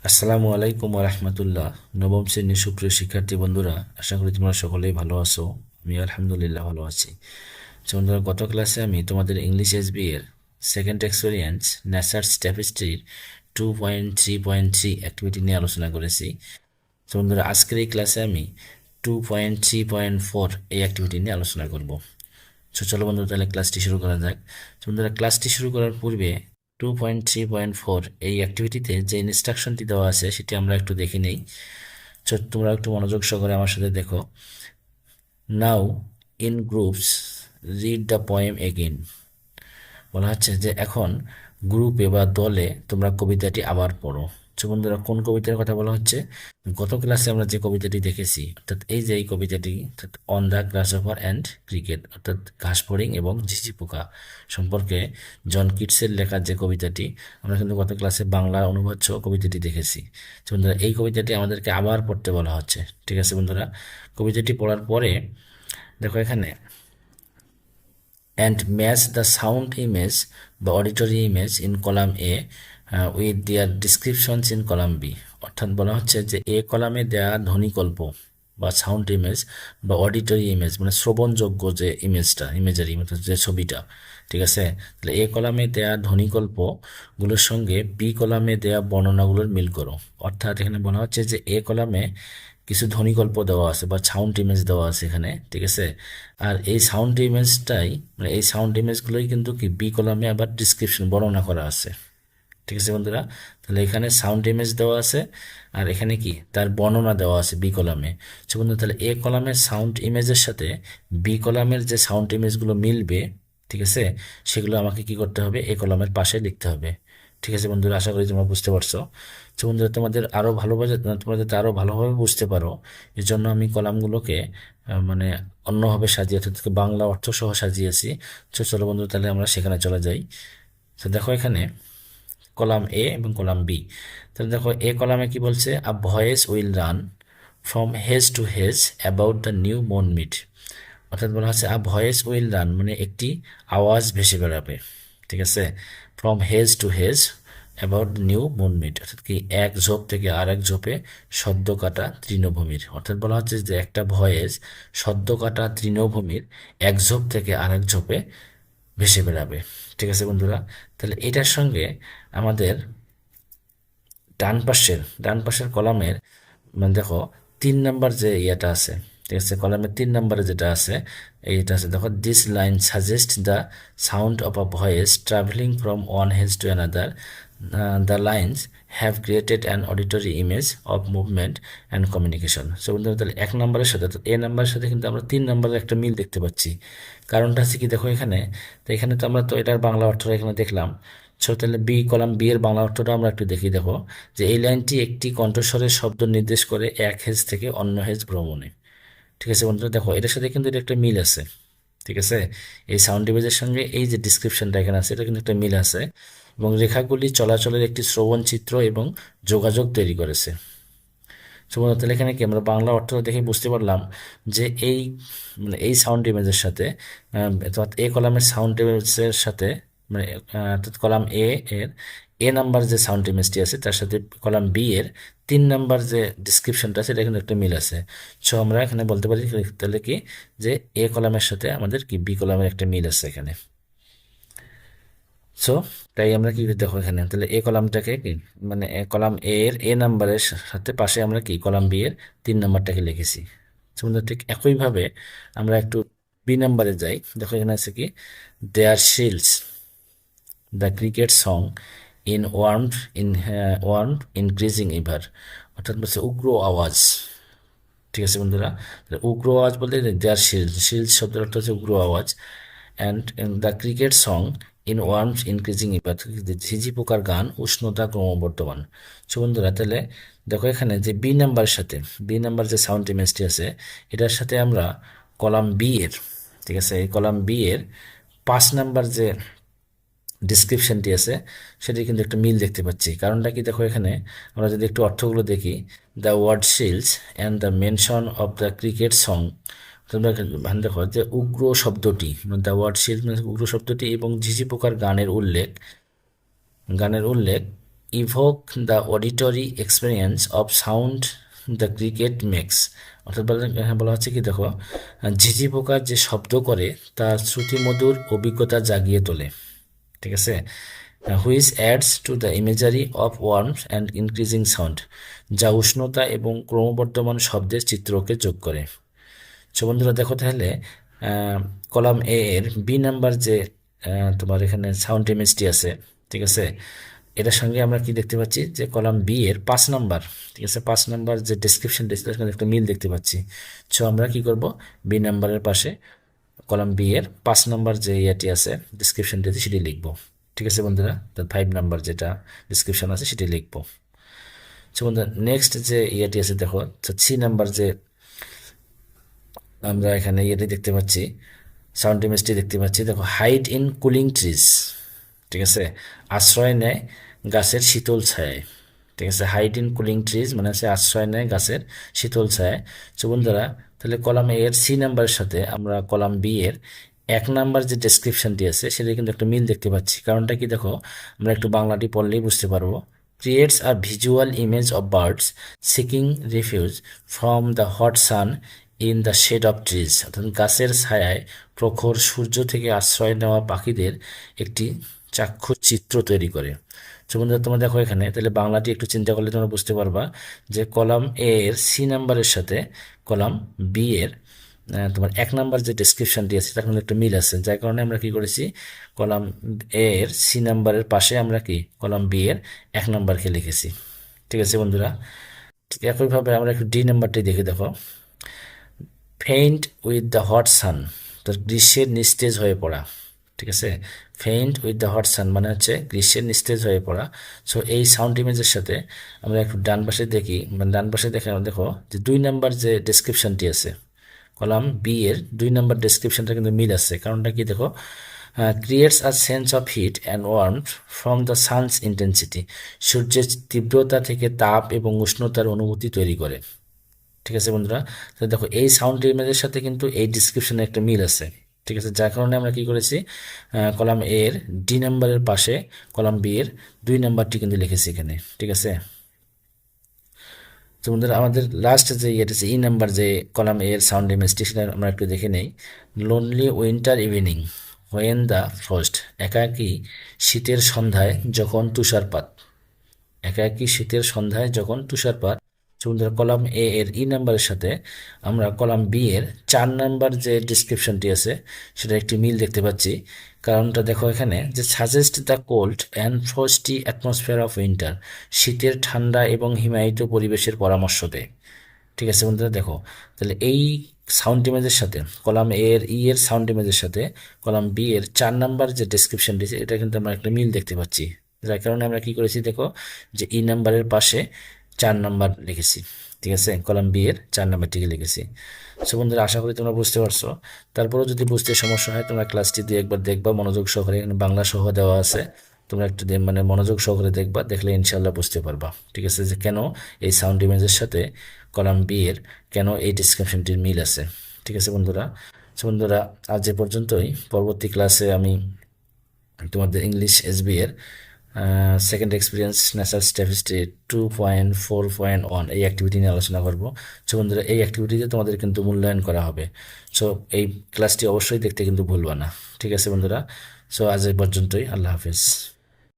আসসালামু আলাইকুম রহমতুল্লাহ। নবম শ্রেণীর সুপ্রিয় শিক্ষার্থী বন্ধুরা, আশা করি তোমরা সকলেই ভালো আছো। আমি আলহামদুলিল্লাহ ভালো আছি। বন্ধুরা, গত ক্লাসে আমি তোমাদের ইংলিশ এসবি এর সেকেন্ড এক্সপেরিয়েন্স ন্যাসার্স ট্যাপেস্ট্রির 2.3.3 অ্যাক্টিভিটি নিয়ে আলোচনা করেছি। বন্ধুরা, আজকের এই ক্লাসে আমি 2.3.4 এই অ্যাক্টিভিটি নিয়ে আলোচনা করব। চলো বন্ধুরা, তাহলে ক্লাসটি শুরু করা যাক। বন্ধুরা, ক্লাসটি শুরু করার পূর্বে 2.3.4 এই অ্যাক্টিভিটিতে যে ইনস্ট্রাকশনটি দেওয়া আছে সেটি আমরা একটু দেখে নেই। তোমরা একটু মনোযোগ সহকারে আমার সাথে দেখো। নাও in groups read the poem again. বলা হচ্ছে যে এখন গ্রুপে বা দলে তোমরা কবিতাটি আবার পড়ো। বন্ধুরা, কোন কবিতার কথা বলা হচ্ছে? গত ক্লাসে আমরা যে কবিতাটি দেখেছি, অর্থাৎ এই যে এই কবিতাটি, অর্থাৎ অন দ্য গ্রাসহপার অ্যান্ড ক্রিকেট, অর্থাৎ ঘাস ফড়িং এবং ঝিঝি পোকা সম্পর্কে জন কিটসের লেখা যে কবিতাটি, আমরা কিন্তু গত ক্লাসে বাংলা অনুবাদ সহ কবিতাটি দেখেছি। বন্ধুরা, এই কবিতাটি আমাদেরকে আবার পড়তে বলা হচ্ছে। ঠিক আছে বন্ধুরা, কবিতাটি পড়ার পরে দেখো এখানে and match the sound image বা auditory image in column A with their descriptions in column B। অর্থাৎ বলা হচ্ছে যে এ কলামে দেয়া ধ্বনিকল্প বা সাউন্ড ইমেজ বা অডিটরি ইমেজ মানে শ্রবণযোগ্য যে ইমেজটা, ইমেজারি যে ছবিটা, ঠিক আছে, তাহলে এ কলামে দেয়া ধ্বনিকল্পগুলোর সঙ্গে বি কলামে দেয়া বর্ণনাগুলোর মিল করো। অর্থাৎ এখানে বলা হচ্ছে যে এ কলামে কিছু ধ্বনিকল্প দেওয়া আছে বা সাউন্ড ইমেজ দেওয়া আছে এখানে, ঠিক আছে। আর এই সাউন্ড ইমেজটাই মানে এই সাউন্ড ইমেজগুলোই কিন্তু কি বি কলামে আবার ডিসক্রিপশন বর্ণনা করা আছে। ঠিক আছে বন্ধুরা, তাহলে এখানে সাউন্ড ইমেজ দেওয়া আছে আর এখানে কি তার বর্ণনা দেওয়া আছে বি কলামে। বন্ধু, তাহলে এ কলামের সাউন্ড ইমেজের সাথে বি কলামের যে সাউন্ড ইমেজগুলো মিলবে, ঠিক আছে, সেগুলো আমাকে কি করতে হবে? এ কলামের পাশে লিখতে হবে। ঠিক আছে বন্ধুরা, আশা করি তোমরা বুঝতে পারছো। বন্ধুরা, তোমাদের আরও ভালোভাবে তোমরা যাতে আরও ভালোভাবে বুঝতে পারো, এর জন্য আমি কলামগুলোকে মানে অন্যভাবে সাজিয়ে, অর্থাৎ বাংলা অর্থ সহ সাজিয়েছি। চলো বন্ধু, তাহলে আমরা সেখানে চলে যাই। তো দেখো এখানে কলাম এ এবং কলাম বি। তাহলে দেখো এ কলামে কি বলছে? A voice will run from hedge to hedge about the new mown mead. অর্থাৎ বলা হচ্ছে আ ভয়েস উইল রান মানে একটি আওয়াজ ভেসে বেড়াবে, ঠিক আছে, from hedge to hedge about new moon meet, অর্থাৎ কি এক ঝোপ থেকে আর এক ঝোপে সদ্য কাটা তৃণভূমির। অর্থাৎ বলা হচ্ছে যে একটা ভয়েস সদ্য কাটা তৃণভূমির এক ঝোপ থেকে আরেক ঝোপে ভেসে বেড়াবে। ঠিক আছে বন্ধুরা, তাহলে এটার সঙ্গে আমাদের ডান পাশের কলামের মানে দেখো 3 নাম্বার যে ইয়েটা আছে, ঠিক আছে, কলামের 3 নাম্বারে যেটা আছে এইটা আছে, দেখো this line suggest the sound of a voice travelling from one hedge to another. The lines have created an auditory image of movement and communication. So বন্ধুরা, তাহলে 1 নাম্বারের সাথে এ নাম্বারের সাথে কিন্তু আমরা 3 নাম্বারের একটা মিল দেখতে পাচ্ছি। কারণটা আছে কি দেখো এখানে, তো এখানে তো আমরা তো এটার বাংলা অর্থটা এখানে দেখলাম। তাহলে বি কলাম বি এর বাংলা অর্থটা আমরা একটু দেখি। দেখো যে এই লাইনটি একটি কণ্ঠস্বরের শব্দ নির্দেশ করে এক হেজ থেকে অন্য হেজ ভ্রমণে। ঠিক আছে বন্ধুরা, দেখো এটার সাথে কিন্তু এটা একটা মিল আছে। ঠিক আছে, এই সাউন্ড ইমেজের সঙ্গে এই যে ডিসক্রিপশনটা এখানে আছে এটা কিন্তু একটা মিল আছে এবং রেখাগুলি চলাচলের একটি শ্রবণ চিত্র এবং যোগাযোগ তৈরি করেছে। সুবন্ধু, তাহলে এখানে কি আমরা বাংলা অর্থ দেখে বুঝতে পারলাম যে এই মানে এই সাউন্ড ইমেজের সাথে অর্থাৎ এ কলামের সাউন্ড ইমেজের সাথে মানে অর্থাৎ কলাম এ এর নাম্বার যে সাউন্ড ইমেজটি আছে তার সাথে কলাম বি এর 3 নাম্বার যে ডিসক্রিপশনটা আছে এটা কিন্তু একটা মিল আছে। সো আমরা এখানে বলতে পারি তাহলে কি যে এ কলামের সাথে আমাদের কি বি কলামের একটা মিল আছে এখানে। সো তাই আমরা কি দেখো এখানে তাহলে এ কলামটাকে কি মানে কলাম এ এর নাম্বারের সাথে পাশে আমরা কি কলাম বি এর 3 নাম্বারটাকে লিখেছি। বন্ধুরা, ঠিক একইভাবে আমরা একটু বি নাম্বারে যাই। দেখো এখানে আছে কি there shrills the cricket song in warmth increasing ever. অর্থাৎ বলছে উগ্র আওয়াজ। ঠিক আছে বন্ধুরা, উগ্র আওয়াজ বলতে দেয়ার শিলস, শিলস শব্দের অর্থ হচ্ছে উগ্র আওয়াজ। And the cricket song in warmth increasing ever, ঝিঝি পোকার গান উষ্ণতা ক্রমবর্ধমান। সো বন্ধুরা, তাহলে দেখো এখানে যে বি নাম্বারের সাথে বি নাম্বার যে সাউন্ড ইমেজটি আছে এটার সাথে আমরা কলাম বি এর, ঠিক আছে, এই কলাম বি এর 5 নাম্বার যে ডিসক্রিপশনটি আছে সেটি কিন্তু একটা মিল দেখতে পাচ্ছি। কারণটা কি দেখো এখানে আমরা যদি একটু অর্থগুলো দেখি, the word shrills and the mention of the cricket song. তোমরা দেখো যে উগ্র শব্দটি দ্য ওয়ার্ড শিলস মানে উগ্র শব্দটি এবং ঝিঝি পোকার গানের উল্লেখ evoke the auditory experience of sound the cricket makes. অর্থাৎ এখানে বলা হচ্ছে কি দেখো, ঝিঝি পোকা যে শব্দ করে তার শ্রুতিমধুর অভিজ্ঞতা জাগিয়ে তোলে, ঠিক আছে। Which ads to the imagery of warmth and increasing sound, যা উষ্ণতা এবং ক্রমবর্ধমান শব্দের চিত্রকে যোগ করে। সো বন্ধুরা দেখো তাহলে কলাম এ এর বি নাম্বার যে তোমার এখানে সাউন্ড ইমেজটি আছে, ঠিক আছে, এটার সঙ্গে আমরা কি দেখতে পাচ্ছি যে কলাম বি এর 5 নাম্বার, ঠিক আছে, 5 নাম্বার যে ডেসক্রিপশন দিয়েছে তার সঙ্গে একটা মিল দেখতে পাচ্ছি। সো আমরা কি করব, বি নাম্বারের পাশে কলাম বি এর 5 নাম্বার যে ইয়েটি আছে ডিসক্রিপশনটি আছে সেটি লিখবো, ঠিক আছে বন্ধুরা। তো 5 নাম্বার যেটা ডিসক্রিপশন আছে সেটি লিখবো। সো বন্ধুরা নেক্সট যে ইয়েটি আছে দেখো, তো 3 নাম্বার যে আমরা এখানে ইয়েটি দেখতে পাচ্ছি, সাউন্ড ইমেজটি দেখতে পাচ্ছি, দেখো হাইড ইন কুলিং ট্রিজ, ঠিক আছে, আশ্রয় নেয় গাছের শীতল ছায়ায়, ঠিক আছে। হাইড ইন কুলিং ট্রিজ মানে হচ্ছে আশ্রয় নেয় গাছের শীতল ছায়ায়। তো বন্ধুরা তাহলে কলাম এ এর সি নাম্বারের সাথে আমরা কলাম বি এর 1 নাম্বার যে ডেসক্রিপশনটি আছে সেটা কিন্তু একটা মিল দেখতে পাচ্ছি। কারণটা কি দেখো, আমরা একটু বাংলাটি পড়লেই বুঝতে পারবো। Creates a visual image of birds seeking refuge from the hot sun in the shade of trees, অর্থাৎ গাছের ছায়ায় প্রখর সূর্য থেকে আশ্রয় নেওয়া পাখিদের একটি চাক্ষুষ চিত্র তৈরি করে। তো বন্ধুরা তোমরা দেখো এখানে তাহলে বাংলাটি একটু চিন্তা করলে তোমরা বুঝতে পারবা যে কলাম এ এর সি নাম্বারের সাথে কলাম বি এর তোমার 1 নাম্বার যে ডেসক্রিপশনটি আছে তার মধ্যে একটা মিল আছে, যার কারণে আমরা কি করেছি, কলাম এ এর সি নাম্বারের পাশে আমরা কি কলাম বি এর 1 নাম্বারকে লিখেছি, ঠিক আছে বন্ধুরা। ঠিক একইভাবে আমরা একটু ডি নাম্বারটি দেখে দেখো, ফেইন্ট উইথ দ্য হট সান, তো গ্রীষ্মের নিস্তেজ হয়ে পড়া, ঠিক আছে। ফেইন্ট উইথ দ্য হট সান মানে হচ্ছে গ্রীষ্মের নিস্তেজ হয়ে পড়া। সো এই সাউন্ড ইমেজের সাথে আমরা একটু ডান পাশে দেখি, মানে ডান পাশে দেখে দেখো যে 2 নাম্বার যে ডেসক্রিপশনটি আছে কলাম বি এর 2 নাম্বার ডেসক্রিপশনটা কিন্তু মিল আছে। কারণটা কি দেখো, creates a sense of heat and warmth from the sun's intensity, সূর্যের তীব্রতা থেকে তাপ এবং উষ্ণতার অনুভূতি তৈরি করে, ঠিক আছে বন্ধুরা। তো দেখো এই সাউন্ড ইমেজের সাথে কিন্তু এই ডিসক্রিপশনে একটা মিল আছে, ঠিক আছে, যার কারণে আমরা কি করেছি, কলাম এ এর ডি নাম্বারের পাশে কলাম বি এর 2 নাম্বারটি কিন্তু লিখেছি এখানে, ঠিক আছে। তো বন্ধুরা আমাদের লাস্ট যে ইয়েটা আছে ই নাম্বার যে কলাম এ এর সাউন্ড ইমেজটি সেটা আমরা একটু দেখে নেই। Lonely winter evening when the frost, একাকী শীতের সন্ধ্যায় যখন তুষারপাত, একাকী শীতের সন্ধ্যায় যখন তুষারপাত। বন্ধুরা কলাম এ এর ই নাম্বারের সাথে আমরা কলাম বি এর 4 নাম্বার যে ডিসক্রিপশনটি আছে সেটা একটি মিল দেখতে পাচ্ছি। কারণটা দেখো এখানে যে suggest the cold and frosty atmosphere of winter, শীতের ঠান্ডা এবং হিমায়িত পরিবেশের পরামর্শ দেয়, ঠিক আছে বন্ধুরা। দেখো তাহলে এই সাউন্ড ইমেজের সাথে কলাম এ এর ই এর সাউন্ড ইমেজের সাথে কলাম বি এর 4 নাম্বার যে ডেসক্রিপশন দিয়েছে এটা কিন্তু আমরা একটা মিল দেখতে পাচ্ছি, যার কারণে আমরা কি করেছি দেখো যে ই নাম্বারের পাশে 4 নাম্বার লিখেছি, ঠিক আছে, কলাম বি এর 4 নাম্বারটিকে লিখেছি। সো বন্ধুরা আশা করি তোমরা বুঝতে পারছো। তারপরেও যদি বুঝতে সমস্যা হয় তোমরা ক্লাসটি দিয়ে একবার দেখবা মনোযোগ সহকারে, এখানে বাংলা সহ দেওয়া আছে, তোমরা একটু মানে মনোযোগ সহকারে দেখবা, দেখলে ইনশাল্লাহ বুঝতে পারবা, ঠিক আছে, যে কেন এই সাউন্ড ইমেজের সাথে কলাম বি এর কেন এই ডিসক্রিপশনটির মিল আছে, ঠিক আছে বন্ধুরা। সো বন্ধুরা আজ এ পর্যন্তই। পরবর্তী ক্লাসে আমি তোমাদের ইংলিশ এসবি এর সেকেন্ড এক্সপিরিয়েন্স ন্যাচারাল স্ট্যাটিস্টিক 2.4.1 এই অ্যাক্টিভিটি নিয়ে আলোচনা করব। সো বন্ধুরা এই অ্যাক্টিভিটিতে তোমাদের কিন্তু মূল্যায়ন করা হবে। সো এই ক্লাসটি অবশ্যই দেখতে কিন্তু ভুলবা না, ঠিক আছে বন্ধুরা। সো আজ এই পর্যন্তই, আল্লাহ হাফিজ।